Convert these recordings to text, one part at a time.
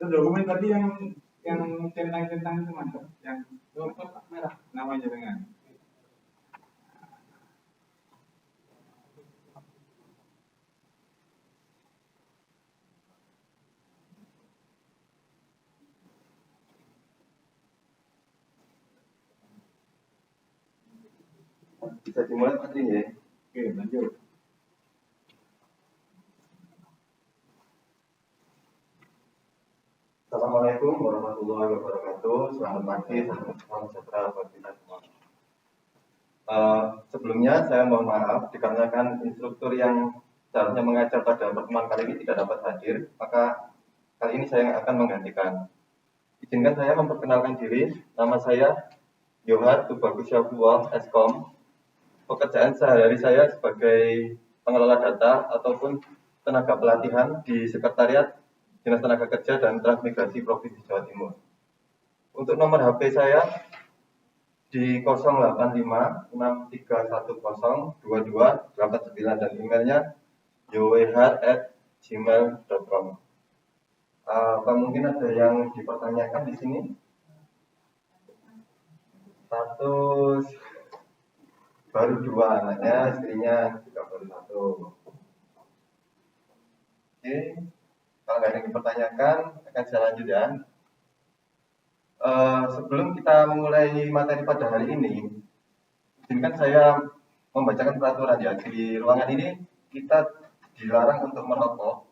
dokumen tadi yang centang-centang itu mantap, yang kotak merah namanya dengan. Bisa dimulai tadi ya. Oke, lanjut. Assalamualaikum warahmatullahi wabarakatuh. Selamat pagi, salam sejahtera buat kita semua. Sebelumnya saya mohon maaf dikarenakan instruktur yang seharusnya mengajar pada pertemuan kali ini tidak dapat hadir, maka kali ini saya yang akan menggantikan. Izinkan saya memperkenalkan diri. Nama saya Yohar Tubagusyafullah Eskom. Pekerjaan sehari-hari saya sebagai pengelola data ataupun tenaga pelatihan di Sekretariat Dinas Tenaga Kerja dan Transmigrasi Provinsi Jawa Timur. Untuk nomor HP saya di 08563102289 dan emailnya yoehar@gmail.com. Apa mungkin ada yang dipertanyakan di sini? Status baru 2 anaknya, istrinya juga baru 1. Oke, kalau nggak ada yang dipertanyakan, akan saya lanjut ya. Sebelum kita memulai materi pada hari ini, izinkan saya membacakan peraturan ya. Di ruangan ini kita dilarang untuk merokok.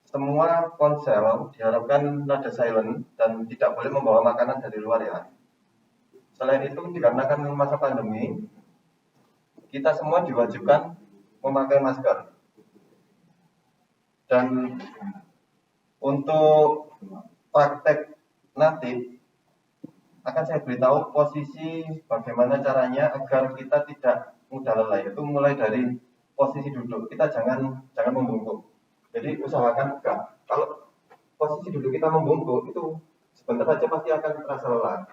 Semua ponsel diharapkan nada silent dan tidak boleh membawa makanan dari luar ya. Selain itu, dikarenakan masa pandemi, kita semua diwajibkan memakai masker. Dan untuk praktek nanti akan saya beritahu posisi bagaimana caranya agar kita tidak mudah lelah. Itu mulai dari posisi duduk, kita jangan membungkuk. Jadi usahakan tegak. Kalau posisi duduk kita membungkuk itu sebentar saja pasti akan terasa lelah.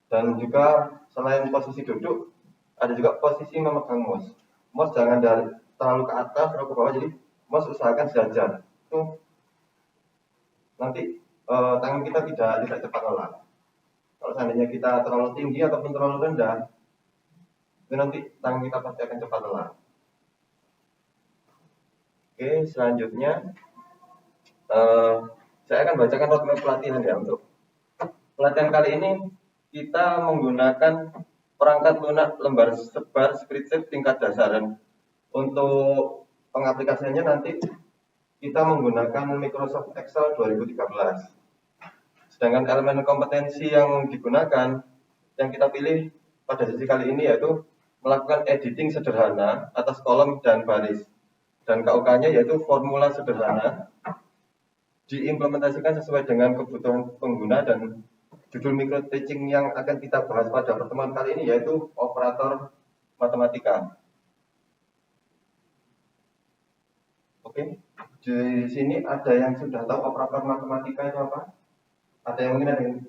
Dan juga selain posisi duduk, ada juga posisi memegang mouse. Mouse jangan terlalu ke atas atau ke bawah, jadi mouse usahakan sejajar. Itu nanti tangan kita tidak cepat lelah. Kalau seandainya kita terlalu tinggi ataupun terlalu rendah, itu nanti tangan kita pasti akan cepat lelah. Oke, selanjutnya saya akan bacakan roadmap pelatihan ya. Untuk pelatihan kali ini kita menggunakan perangkat lunak lembar sebar spreadsheet tingkat dasar, dan untuk pengaplikasiannya nanti kita menggunakan Microsoft Excel 2013. Sedangkan elemen kompetensi yang digunakan, yang kita pilih pada sesi kali ini yaitu melakukan editing sederhana atas kolom dan baris, dan KUK-nya yaitu formula sederhana diimplementasikan sesuai dengan kebutuhan pengguna. Dan judul micro teaching yang akan kita bahas pada pertemuan kali ini yaitu operator matematika. Oke, di sini ada yang sudah tahu operator matematika itu apa? Ada yang mungkin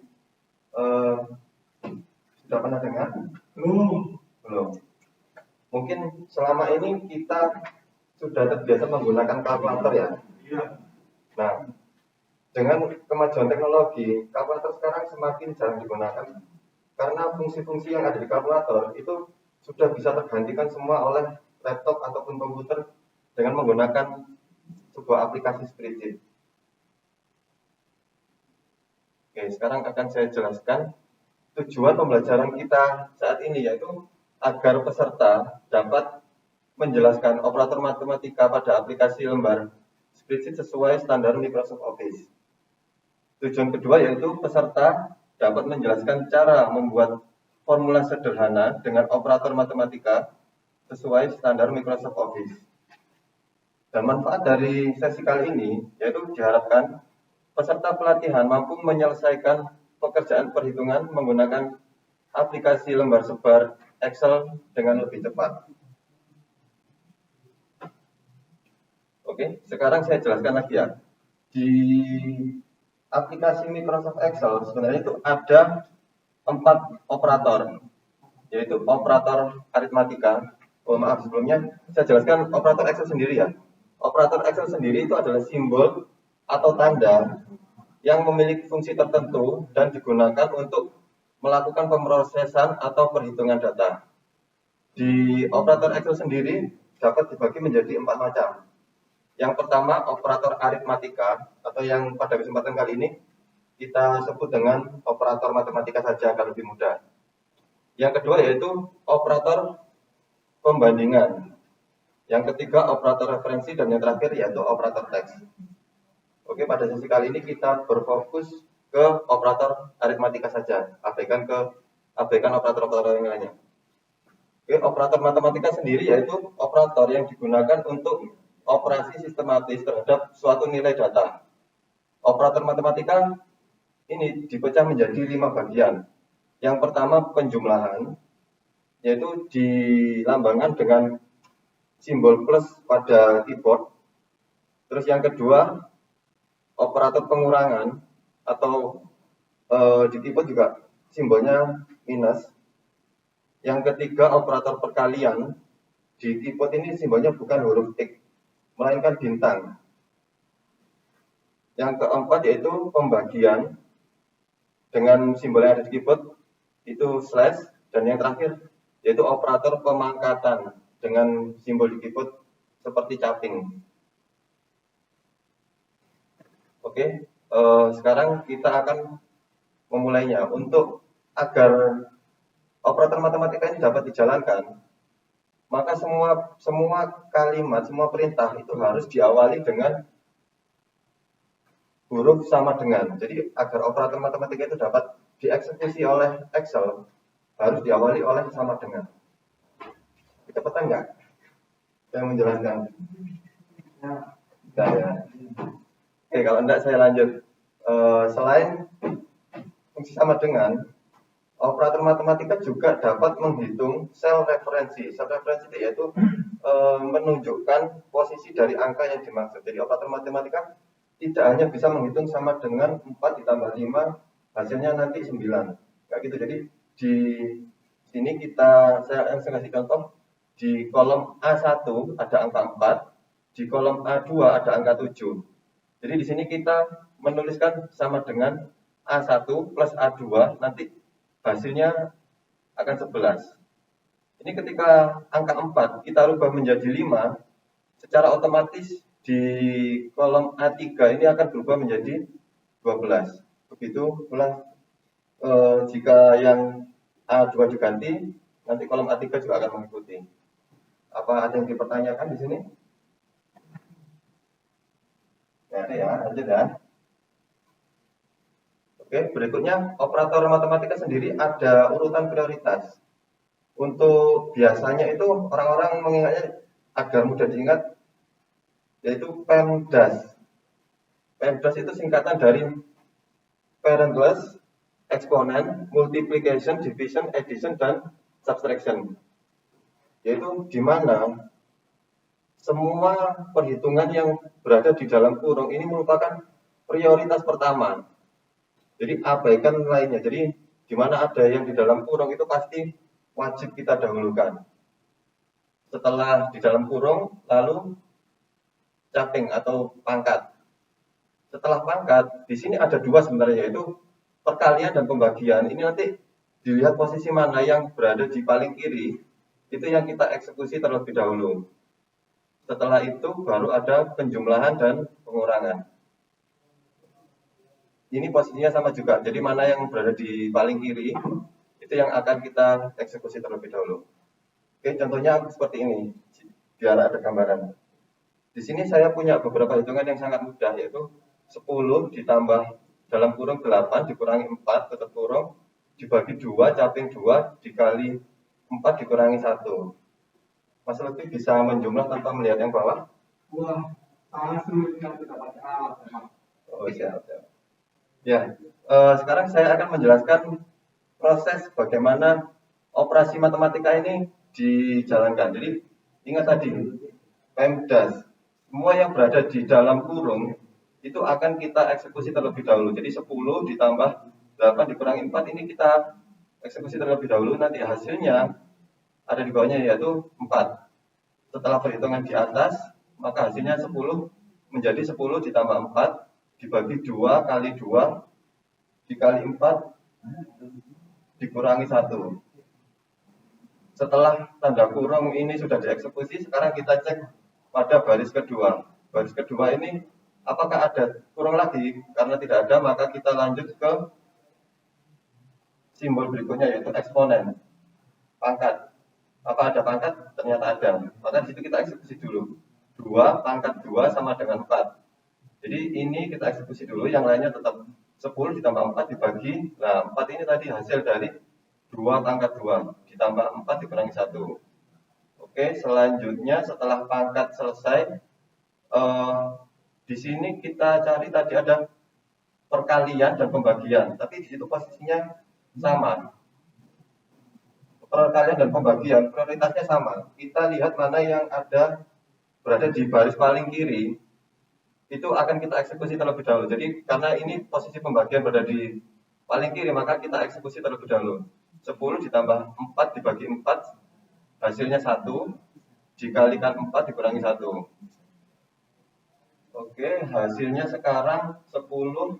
sudah pernah dengar? Belum. Mungkin selama ini kita sudah terbiasa menggunakan kalkulator ya. Iya. Nah, dengan kemajuan teknologi, kalkulator sekarang semakin jarang digunakan karena fungsi-fungsi yang ada di kalkulator itu sudah bisa tergantikan semua oleh laptop ataupun komputer dengan menggunakan sebuah aplikasi spreadsheet. Oke, sekarang akan saya jelaskan tujuan pembelajaran kita saat ini, yaitu agar peserta dapat menjelaskan operator matematika pada aplikasi lembar spreadsheet sesuai standar Microsoft Office. Tujuan kedua yaitu peserta dapat menjelaskan cara membuat formula sederhana dengan operator matematika sesuai standar Microsoft Office. Dan manfaat dari sesi kali ini yaitu diharapkan peserta pelatihan mampu menyelesaikan pekerjaan perhitungan menggunakan aplikasi lembar sebar Excel dengan lebih cepat. Oke, sekarang saya jelaskan lagi ya. Di aplikasi Microsoft Excel sebenarnya itu ada 4 operator, yaitu operator aritmatika. Maaf, sebelumnya saya jelaskan operator Excel sendiri ya. Operator Excel sendiri itu adalah simbol atau tanda yang memiliki fungsi tertentu dan digunakan untuk melakukan pemrosesan atau perhitungan data. Di operator Excel sendiri dapat dibagi menjadi 4 macam. Yang pertama, operator aritmatika, atau yang pada kesempatan kali ini kita sebut dengan operator matematika saja agar lebih mudah. Yang kedua yaitu operator pembandingan. Yang ketiga, operator referensi, dan yang terakhir yaitu operator teks. Oke, pada sesi kali ini kita berfokus ke operator aritmatika saja, abaikan operator-operator yang lainnya. Oke, operator matematika sendiri yaitu operator yang digunakan untuk operasi sistematis terhadap suatu nilai data. Operator matematika ini dipecah menjadi 5 bagian. Yang pertama penjumlahan, yaitu dilambangkan dengan simbol plus pada keyboard. Terus yang kedua operator pengurangan, atau di keyboard juga simbolnya minus. Yang ketiga operator perkalian, di keyboard ini simbolnya bukan huruf X, melainkan bintang. Yang keempat yaitu pembagian, dengan simbol yang ada di keyboard itu slash, dan yang terakhir yaitu operator pemangkatan dengan simbol di keyboard seperti caping. Oke, sekarang kita akan memulainya. Untuk agar operator matematika ini dapat dijalankan, maka semua kalimat, semua perintah itu harus diawali dengan huruf sama dengan. Jadi agar operator matematika itu dapat dieksekusi oleh Excel, harus diawali oleh sama dengan. Cepetan nggak? Saya menjelaskan. Nah, ya. Oke, kalau enggak saya lanjut. Selain fungsi sama dengan, operator matematika juga dapat menghitung sel referensi. Sel referensi itu yaitu menunjukkan posisi dari angka yang dimaksud. Jadi operator matematika tidak hanya bisa menghitung sama dengan 4 ditambah 5, hasilnya nanti 9. Kayak gitu. Jadi di sini saya kasih contoh, di kolom A1 ada angka 4, di kolom A2 ada angka 7. Jadi di sini kita menuliskan sama dengan A1 plus A2, nanti hasilnya akan 11. Ini ketika angka 4 kita rubah menjadi 5, secara otomatis di kolom A3 ini akan berubah menjadi 12. Begitu pula jika yang A2 diganti, nanti kolom A3 juga akan mengikuti. Apa ada yang dipertanyakan di sini? Ya, lanjut ya. Oke, berikutnya operator matematika sendiri ada urutan prioritas. Untuk biasanya itu orang-orang mengingatnya agar mudah diingat, yaitu PEMDAS. PEMDAS itu singkatan dari parentless, exponent, multiplication, division, addition, dan subtraction. Yaitu di mana semua perhitungan yang berada di dalam kurung ini merupakan prioritas pertama. Jadi abaikan lainnya. Jadi di mana ada yang di dalam kurung itu pasti wajib kita dahulukan. Setelah di dalam kurung, lalu caping atau pangkat. Setelah pangkat, di sini ada 2 sebenarnya, yaitu perkalian dan pembagian. Ini nanti dilihat posisi mana yang berada di paling kiri, itu yang kita eksekusi terlebih dahulu. Setelah itu baru ada penjumlahan dan pengurangan. Ini posisinya sama juga, jadi mana yang berada di paling kiri, itu yang akan kita eksekusi terlebih dahulu. Oke, contohnya seperti ini, biar ada gambaran. Di sini saya punya beberapa hitungan yang sangat mudah, yaitu 10 ditambah dalam kurung 8 dikurangi 4 tutup kurung dibagi 2 caping 2 dikali 4 dikurangi 1. Mas Lutfi bisa menjumlah tanpa melihat yang bawah? Wah, sangat sulit kalau kita pakai alat. Oh, siap. Ya, sekarang saya akan menjelaskan proses bagaimana operasi matematika ini dijalankan. Jadi ingat tadi, PEMDAS, semua yang berada di dalam kurung itu akan kita eksekusi terlebih dahulu. Jadi 10 ditambah 8 dikurangi 4 ini kita eksekusi terlebih dahulu. Nanti hasilnya ada di bawahnya yaitu 4. Setelah perhitungan di atas, maka hasilnya 10 menjadi 10 ditambah 4 dibagi 2 kali 2 dikali 4 dikurangi 1. Setelah tanda kurung ini sudah dieksekusi, sekarang kita cek pada baris kedua. Baris kedua ini apakah ada kurung lagi? Karena tidak ada, maka kita lanjut ke simbol berikutnya, yaitu eksponen. Pangkat. Apa ada pangkat? Ternyata ada. Maka di situ kita eksekusi dulu. 2 pangkat 2 sama dengan 4. Jadi ini kita eksekusi dulu, yang lainnya tetap 10 ditambah 4 dibagi. Nah, 4 ini tadi hasil dari 2 pangkat 2 ditambah 4 dikurangi 1. Oke, selanjutnya setelah pangkat selesai, di sini kita cari tadi ada perkalian dan pembagian, tapi di situ posisinya sama. Perkalian dan pembagian prioritasnya sama. Kita lihat mana yang berada di baris paling kiri, itu akan kita eksekusi terlebih dahulu. Jadi karena ini posisi pembagian berada di paling kiri, maka kita eksekusi terlebih dahulu. 10 ditambah 4 dibagi 4 hasilnya 1, dikalikan 4 dikurangi 1. Oke, hasilnya sekarang 10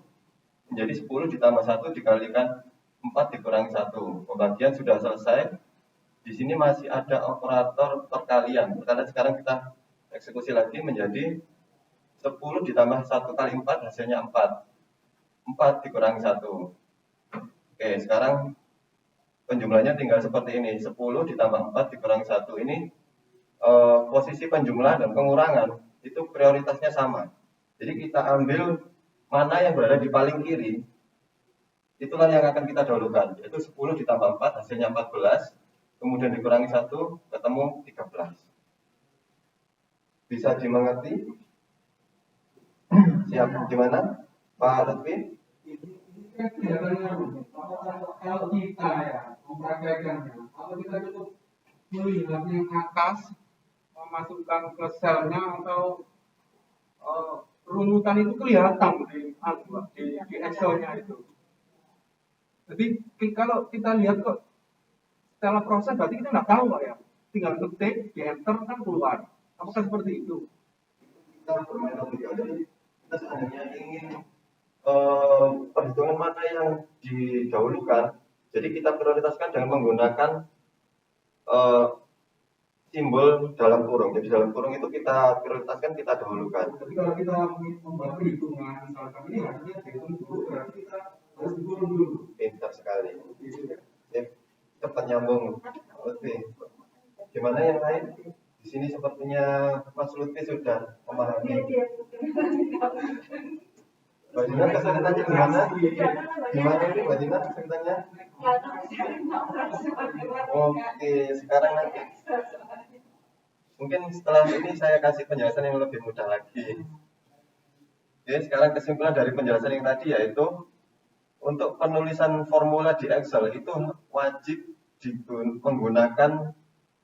menjadi 10 ditambah 1 dikalikan 4 dikurangi 1. Pembagian sudah selesai. Di sini masih ada operator perkalian. Karena sekarang kita eksekusi lagi menjadi 10 ditambah 1 kali 4 hasilnya 4. 4 dikurangi 1. Oke, sekarang penjumlahnya tinggal seperti ini. 10 ditambah 4 dikurangi 1. Ini posisi penjumlah dan pengurangan itu prioritasnya sama. Jadi kita ambil mana yang berada di paling kiri, itulah yang akan kita dahulukan, yaitu 10 ditambah 4 hasilnya 14, kemudian dikurangi 1 ketemu 13. Bisa dimengerti? Siap, gimana Pak Lutfi? Kan kelihatannya kalau kita ya mempraktekannya, kalau kita cukup melihatnya atas, memasukkan ke selnya atau runutan itu kelihatan di Excel-nya itu. Jadi kalau kita lihat kok setelah proses berarti kita nggak tahu Pak ya, tinggal ketik di enter kan keluar. Apakah seperti itu? Kita bermain logika, jadi kita sebenarnya ingin perhitungan mana yang didahulukan. Jadi kita prioritaskan dengan menggunakan simbol dalam kurung. Jadi dalam kurung itu kita prioritaskan, kita dahulukan. Jadi kalau kita membuat perhitungan misalkan ini harusnya dihitung dulu, berarti kita harus dikurung dulu. Pintar sekali. Cepat nyambung. Oke. Gimana yang lain? Di sini sepertinya Mas Lutfi sudah memahami. Mbak Dina kesulitannya gimana? Gimana ini Mbak Dina kesulitannya? Oke, sekarang nanti mungkin setelah ini saya kasih penjelasan yang lebih mudah lagi. Oke, sekarang kesimpulan dari penjelasan yang tadi yaitu untuk penulisan formula di Excel itu wajib menggunakan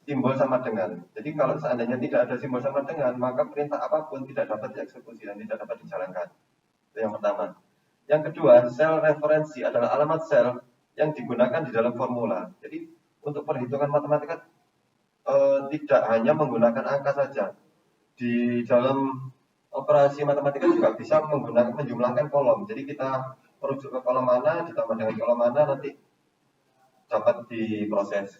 simbol sama dengan. Jadi kalau seandainya tidak ada simbol sama dengan, maka perintah apapun tidak dapat dieksekusi dan tidak dapat dijalankan. Itu yang pertama. Yang kedua, sel referensi adalah alamat sel yang digunakan di dalam formula. Jadi untuk perhitungan matematika tidak hanya menggunakan angka saja. Di dalam operasi matematika juga bisa menggunakan menjumlahkan kolom. Jadi kita merujuk ke kolom mana ditambah dengan kolom mana nanti dapat diproses.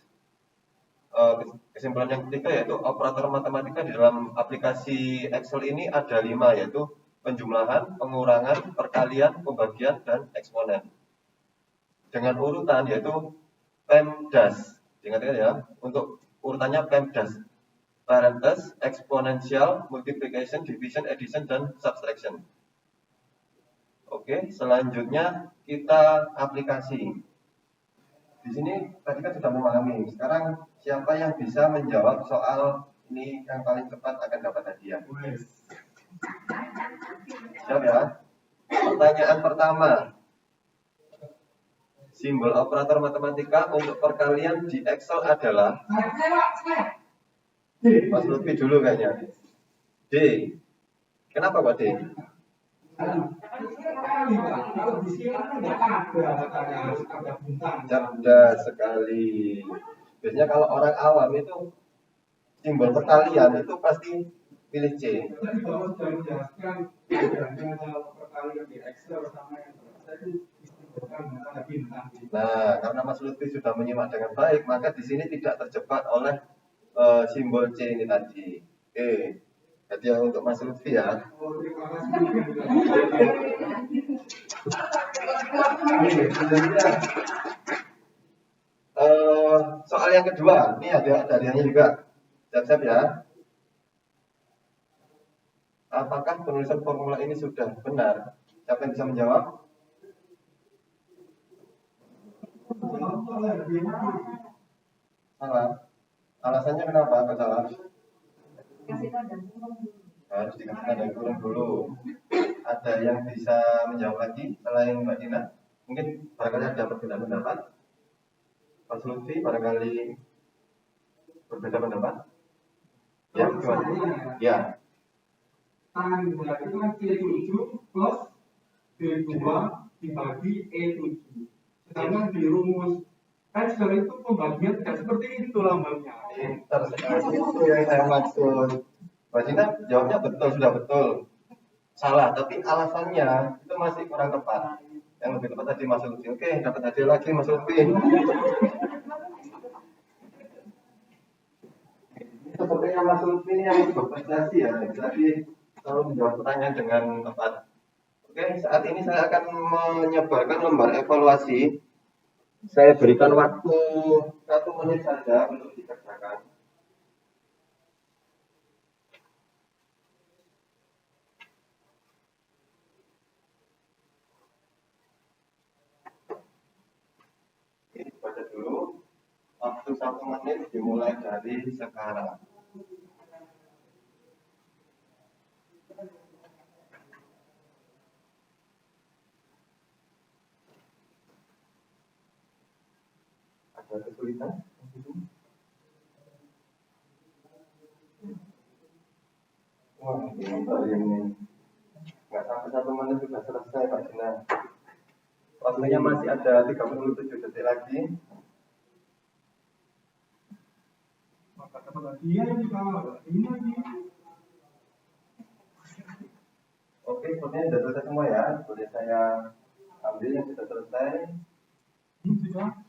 Kesimpulan yang ketiga yaitu operator matematika di dalam aplikasi Excel ini ada 5, yaitu penjumlahan, pengurangan, perkalian, pembagian, dan eksponen. Dengan urutan yaitu PEMDAS. Ingat ya, untuk urutannya PEMDAS. Parenthesis, exponential, multiplication, division, addition, dan subtraction. Oke, selanjutnya kita aplikasi. Di sini tadi kan sudah memahami. Sekarang siapa yang bisa menjawab soal ini yang paling cepat akan dapat hadiah? Siap ya? Pertanyaan pertama. Simbol operator matematika untuk perkalian di Excel adalah Mas Lutfi dulu kayaknya. D. Kenapa Pak D? Kalau di sini kan nggak ada harus ada bintang. Cerdas sekali. Biasanya kalau orang awam itu simbol perkalian itu pasti pilih C. Tadi Bapak sudah menjelaskan bedanya perkalian kalian di Excel sama yang saya itu istimewa ada bintang. Nah, karena Mas Lutfi sudah menyimak dengan baik, maka di sini tidak terjebak oleh simbol C ini tadi. Oke, jadi yang untuk Mas Lutfi ya. Oh, terima kasih. Soal yang kedua, ini ada hadiahnya juga. Siap-siap ya. Apakah penulisan formula ini sudah benar? Siapa yang bisa menjawab? Salah. Alasannya kenapa? Apa salah? Harus dikasih tanda kurung dulu. Ada yang bisa menjawab lagi selain Mbak Dina? Mungkin barangkali ada berbeda pendapat. Mas Lutfi barangkali berbeda pendapat. Ya, gimana? Ya. Tanggal itu kan C7 plus D2 dibagi E7. Sedangkan di rumus Excel itu pembagian tidak seperti itu lambangnya. Pintar sekali, itu yang saya maksud. Mbak Dina jawabnya betul, sudah betul. Salah, tapi alasannya itu masih kurang tepat. Yang lebih tepat tadi Mas Lutfi. Oke, dapat hadiah lagi Mas Lutfi. Sepertinya Mas Lutfi yang berprestasi ya. Jadi selalu menjawab pertanyaan dengan tepat. Oke, saat ini saya akan menyebarkan lembar evaluasi. Saya berikan waktu 1 menit saja untuk dikerjakan. Ini baca dulu. Waktu 1 menit dimulai dari sekarang. Ada kesulitan? Wah, ini nggak sampai 1 menit sudah selesai Pak Dina. Waktunya masih ada 37 detik lagi. Maka dapat hadiah juga ini lagi. Oke, sepertinya sudah selesai semua ya. Boleh saya ambil yang sudah selesai. Sudah.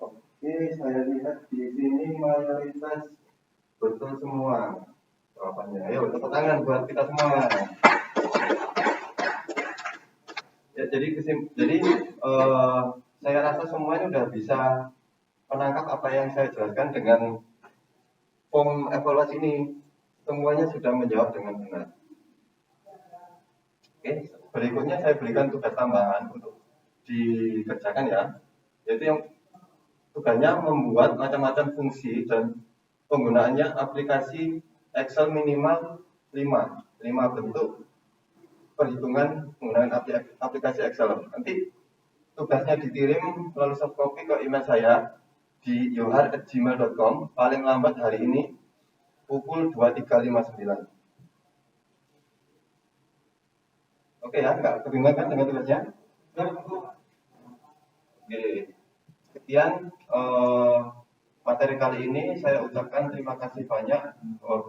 Oke, saya lihat di sini mayoritas betul semua jawabannya. Ayo, tepuk tangan buat kita semua. Ya, jadi saya rasa semuanya sudah bisa menangkap apa yang saya jelaskan dengan form evaluasi ini. Semuanya sudah menjawab dengan benar. Oke, berikutnya saya berikan tugas tambahan untuk dikerjakan ya. Yaitu yang tugasnya membuat macam-macam fungsi dan penggunaannya aplikasi Excel minimal 5 bentuk perhitungan menggunakan aplikasi Excel. Nanti tugasnya dikirim melalui soft copy ke email saya di yohar@gmail.com paling lambat hari ini pukul 23.59. Oke ya, nggak kebingungan kan dengan tugasnya? Oke, sekian materi kali ini. Saya ucapkan terima kasih banyak.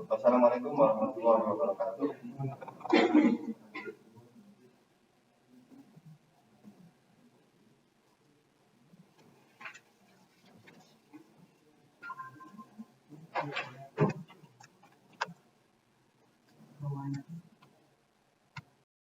Wassalamualaikum warahmatullahi wabarakatuh.